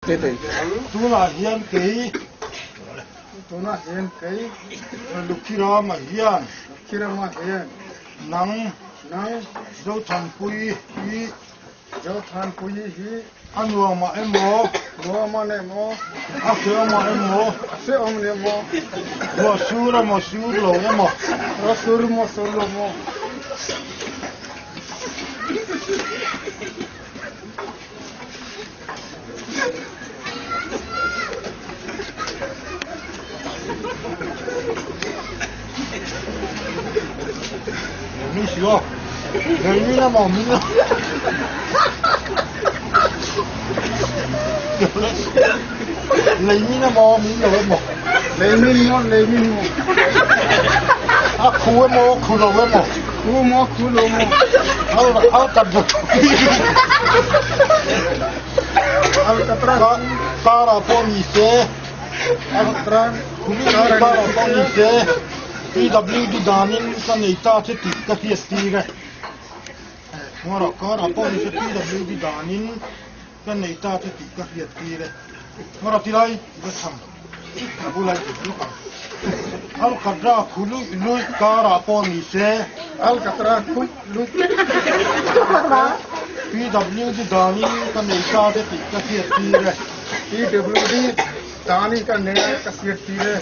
tu là hiền kỹ tu là hiền kỹ lục khi đó mà hiền nắng dấu thần pui hi ăn uống mà em mò ăn sữa mà em mò mua sữa lẩu em mò sữa lẩu mình sửa lấy mình là mỏng mình lấy mình là mỏng mình rồi mỏng lấy mình mỏng à khu lầu em mỏng khu lầu ao cắt được ao cắt ra cara poni se Altran, cara poni se PWD danin kan ita che ti ka fiestire ngora cara poni se PWD danin kan ita che ti ka fiestire ngora tilai besam abulai luka al kadra khulu lui cara poni se al katra khulu PWD danin kan ita che ti ka fiestire PWD Dani ka name kasiyat tire